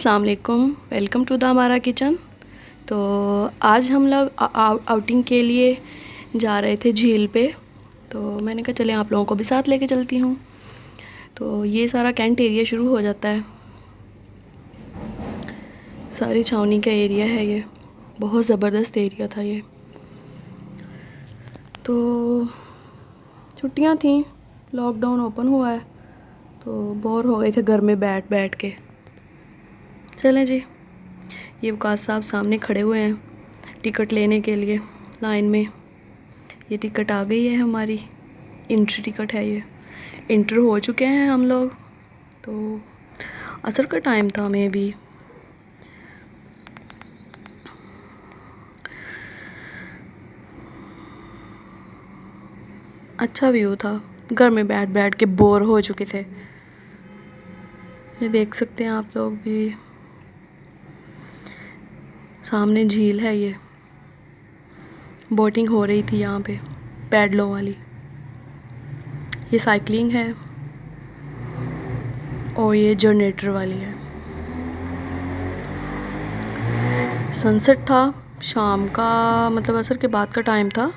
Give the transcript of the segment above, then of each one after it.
अस्सलाम वालेकुम, welcome to the हमारा किचन। तो आज हम लोग आउटिंग के लिए जा रहे थे झील पे। तो मैंने कहा चलें आप लोगों को भी साथ लेके चलती हूँ। तो ये सारा कैंट एरिया शुरू हो जाता है, सारी छावनी का एरिया है ये, बहुत ज़बरदस्त एरिया था ये। तो छुट्टियाँ थी, लॉकडाउन ओपन हुआ है, तो बोर हो गए थे घर में बैठ बैठ के। चलें जी, ये वकास साहब सामने खड़े हुए हैं टिकट लेने के लिए लाइन में। ये टिकट आ गई है हमारी, एंट्री टिकट है ये। इंटर हो चुके हैं हम लोग। तो असर का टाइम था, हमें भी अच्छा व्यू था, घर में बैठ बैठ के बोर हो चुके थे। ये देख सकते हैं आप लोग भी, सामने झील है ये। बोटिंग हो रही थी यहाँ पे, पैडलों वाली। ये साइकिलिंग है और ये जनरेटर वाली है। सनसेट था शाम का, मतलब असर के बाद का टाइम था।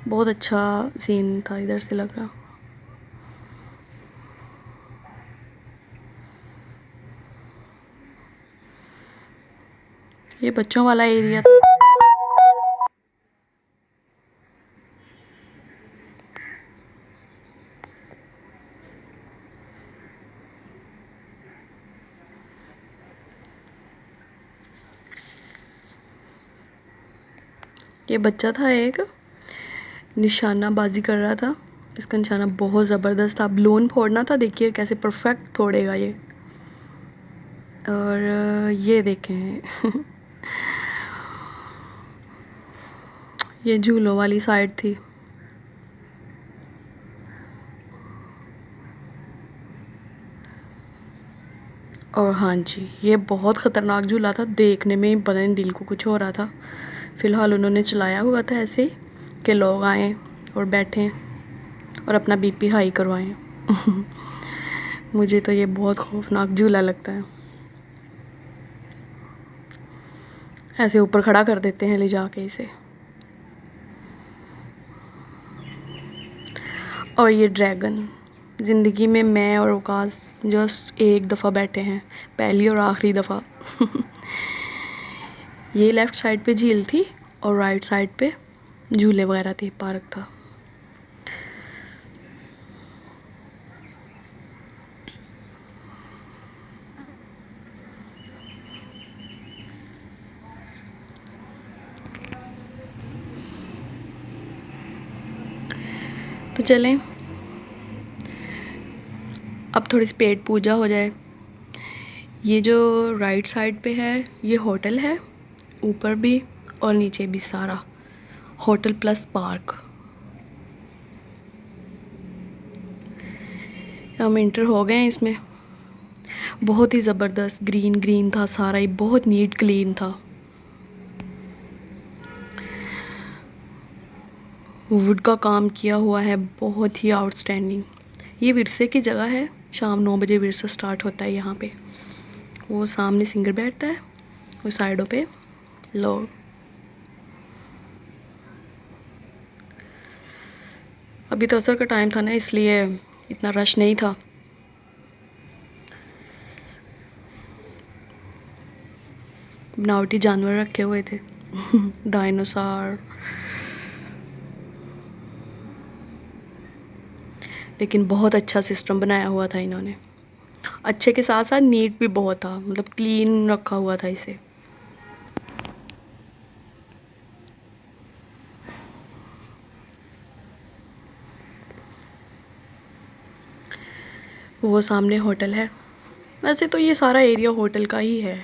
बहुत अच्छा सीन था इधर से लग रहा। ये बच्चों वाला एरिया था। ये बच्चा था एक, निशानाबाजी कर रहा था। इसका निशाना बहुत ज़बरदस्त था, बलून फोड़ना था। देखिए कैसे परफेक्ट फोड़ेगा ये। और ये देखें ये झूलों वाली साइड थी। और हाँ जी, ये बहुत ख़तरनाक झूला था, देखने में ही पता नहीं दिल को कुछ हो रहा था। फ़िलहाल उन्होंने चलाया हुआ था ऐसे ही कि लोग आएँ और बैठें और अपना बीपी हाई करवाएं। मुझे तो ये बहुत खौफनाक झूला लगता है। ऐसे ऊपर खड़ा कर देते हैं ले जाके इसे। और ये ड्रैगन, ज़िंदगी में मैं और वकास जस्ट एक दफ़ा बैठे हैं, पहली और आखिरी दफ़ा। ये लेफ़्ट साइड पे झील थी और राइट साइड पे झूले वगैरह थे, पार्क था। तो चलें अब थोड़ी सी पेट पूजा हो जाए। ये जो राइट साइड पे है ये होटल है, ऊपर भी और नीचे भी सारा होटल प्लस पार्क। हम इंटर हो गए हैं इसमें। बहुत ही ज़बरदस्त ग्रीन ग्रीन था सारा ही, बहुत नीट क्लीन था। वुड का काम किया हुआ है, बहुत ही आउटस्टैंडिंग। ये विरसे की जगह है, शाम 9 बजे विरसा स्टार्ट होता है यहाँ पे। वो सामने सिंगर बैठता है, वो साइडों पे लोग। अभी तो असर का टाइम था ना, इसलिए इतना रश नहीं था। बनावटी जानवर रखे हुए थे डायनासोर। लेकिन बहुत अच्छा सिस्टम बनाया हुआ था इन्होंने। अच्छे के साथ साथ नीट भी बहुत था, मतलब क्लीन रखा हुआ था इसे। वो सामने होटल है। वैसे तो ये सारा एरिया होटल का ही है।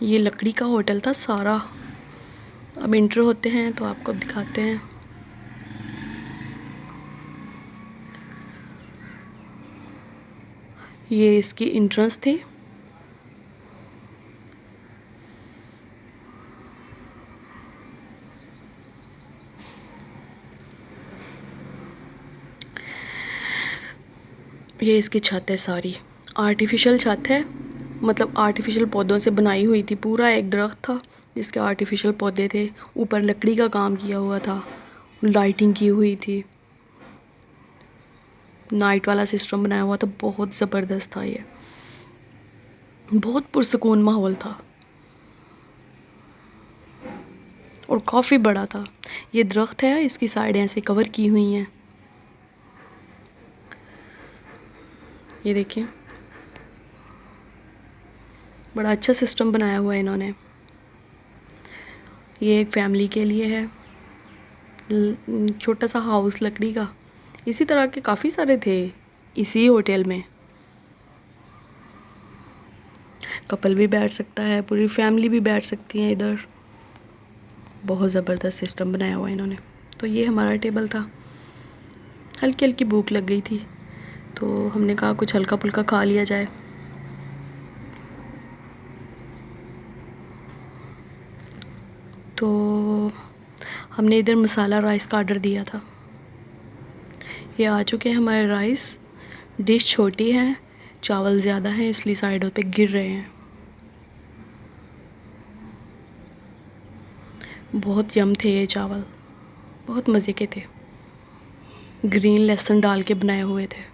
ये लकड़ी का होटल था सारा। अब इंटर होते हैं तो आपको अब दिखाते हैं। ये इसकी एंट्रेंस थी। ये इसकी छत है, सारी आर्टिफिशियल छत है। मतलब आर्टिफिशियल पौधों से बनाई हुई थी। पूरा एक दरख्त था जिसके आर्टिफिशियल पौधे थे, ऊपर लकड़ी का काम किया हुआ था, लाइटिंग की हुई थी, नाइट वाला सिस्टम बनाया हुआ था। बहुत ज़बरदस्त था ये, बहुत पुरसकून माहौल था और काफ़ी बड़ा था। ये दरख्त है, इसकी साइडें ऐसे कवर की हुई हैं। ये देखिए, बड़ा अच्छा सिस्टम बनाया हुआ है इन्होंने। ये एक फैमिली के लिए है, छोटा सा हाउस लकड़ी का। इसी तरह के काफ़ी सारे थे इसी होटल में। कपल भी बैठ सकता है, पूरी फैमिली भी बैठ सकती है इधर। बहुत ज़बरदस्त सिस्टम बनाया हुआ है इन्होंने। तो ये हमारा टेबल था। हल्की हल्की भूख लग गई थी तो हमने कहा कुछ हल्का फुल्का खा लिया जाए। तो हमने इधर मसाला राइस का ऑर्डर दिया था। ये आ चुके हैं हमारे राइस। डिश छोटी है, चावल ज़्यादा हैं इसलिए साइडों पे गिर रहे हैं। बहुत यम थे ये चावल, बहुत मज़े के थे। ग्रीन लहसुन डाल के बनाए हुए थे।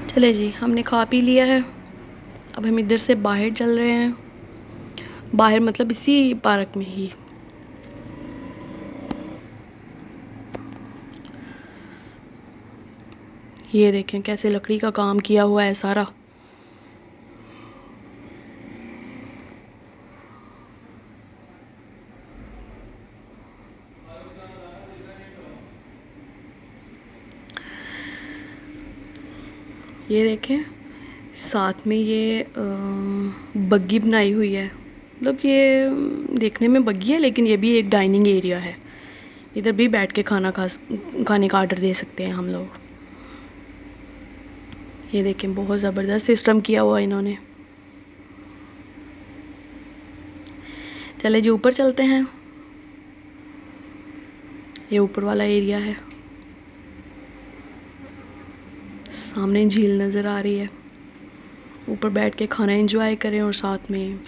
चले जी, हमने खा पी लिया है। अब हम इधर से बाहर चल रहे हैं। बाहर मतलब इसी पार्क में ही। ये देखें कैसे लकड़ी का काम किया हुआ है सारा। ये देखें, साथ में ये बग्गी बनाई हुई है। मतलब ये देखने में बग्गी है लेकिन ये भी एक डाइनिंग एरिया है। इधर भी बैठ के खाने का ऑर्डर दे सकते हैं हम लोग। ये देखें, बहुत ज़बरदस्त सिस्टम किया हुआ इन्होंने। चले जी, ऊपर चलते हैं। ये ऊपर वाला एरिया है, सामने झील नज़र आ रही है। ऊपर बैठ के खाना एंजॉय करें और साथ में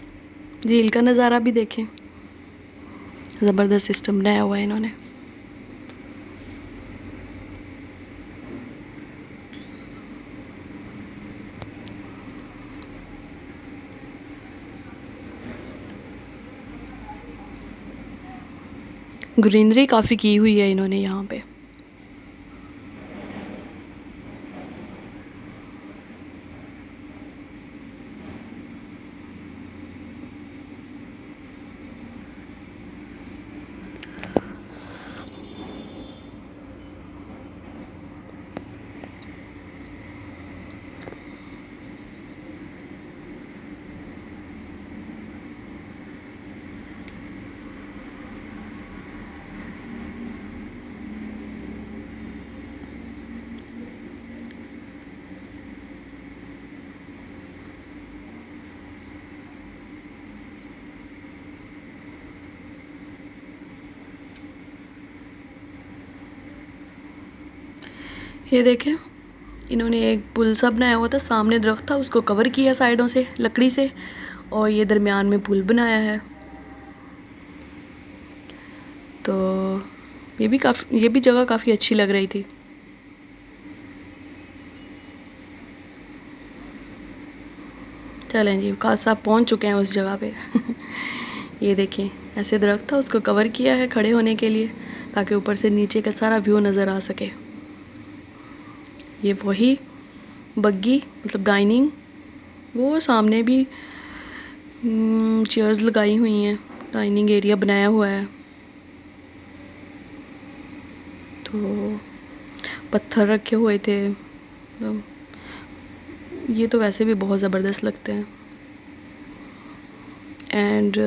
झील का नज़ारा भी देखें। ज़बरदस्त सिस्टम बनाया हुआ है इन्होंने। ग्रीनरी काफ़ी की हुई है इन्होंने यहाँ पे। ये देखें, इन्होंने एक पुल सा बनाया हुआ था। सामने दरख्त था, उसको कवर किया साइडों से लकड़ी से, और ये दरमियान में पुल बनाया है। तो ये भी जगह काफ़ी अच्छी लग रही थी। चलें जी, काश साहब पहुंच चुके हैं उस जगह पे। ये देखिए, ऐसे दरख्त था, उसको कवर किया है खड़े होने के लिए ताकि ऊपर से नीचे का सारा व्यू नज़र आ सके। ये वही बग्गी मतलब डाइनिंग, वो सामने भी चेयर्स लगाई हुई हैं, डाइनिंग एरिया बनाया हुआ है। तो पत्थर रखे हुए थे। तो ये तो वैसे भी बहुत ज़बरदस्त लगते हैं। एंड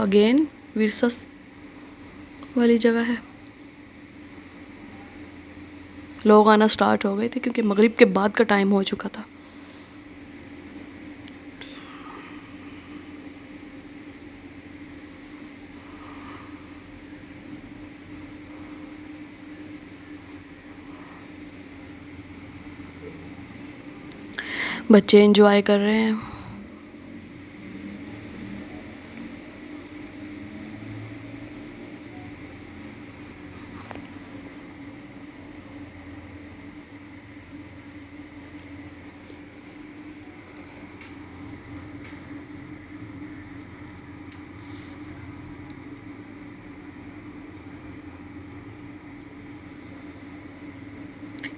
अगेन विरसा वाली जगह है। लोग आना स्टार्ट हो गए थे क्योंकि मगरिब के बाद का टाइम हो चुका था। बच्चे एंजॉय कर रहे हैं।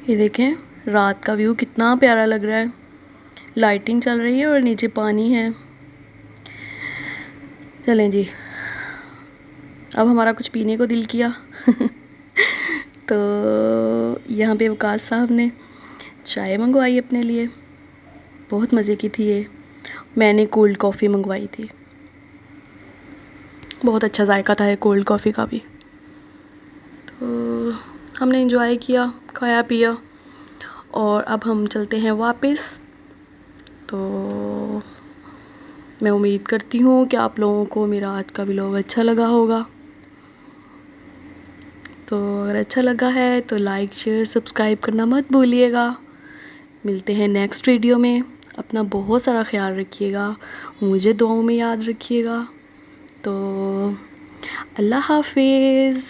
ये देखें रात का व्यू कितना प्यारा लग रहा है। लाइटिंग चल रही है और नीचे पानी है। चलें जी, अब हमारा कुछ पीने को दिल किया तो यहाँ पे वकास साहब ने चाय मंगवाई अपने लिए। बहुत मज़े की थी ये। मैंने कोल्ड कॉफ़ी मंगवाई थी। बहुत अच्छा जायका था ये कोल्ड कॉफ़ी का भी। तो हमने एंजॉय किया, खाया पिया और अब हम चलते हैं वापस। तो मैं उम्मीद करती हूँ कि आप लोगों को मेरा आज का व्लॉग अच्छा लगा होगा। तो अगर अच्छा लगा है तो लाइक शेयर सब्सक्राइब करना मत भूलिएगा। मिलते हैं नेक्स्ट वीडियो में। अपना बहुत सारा ख्याल रखिएगा, मुझे दुआओं में याद रखिएगा। तो अल्लाह हाफिज़।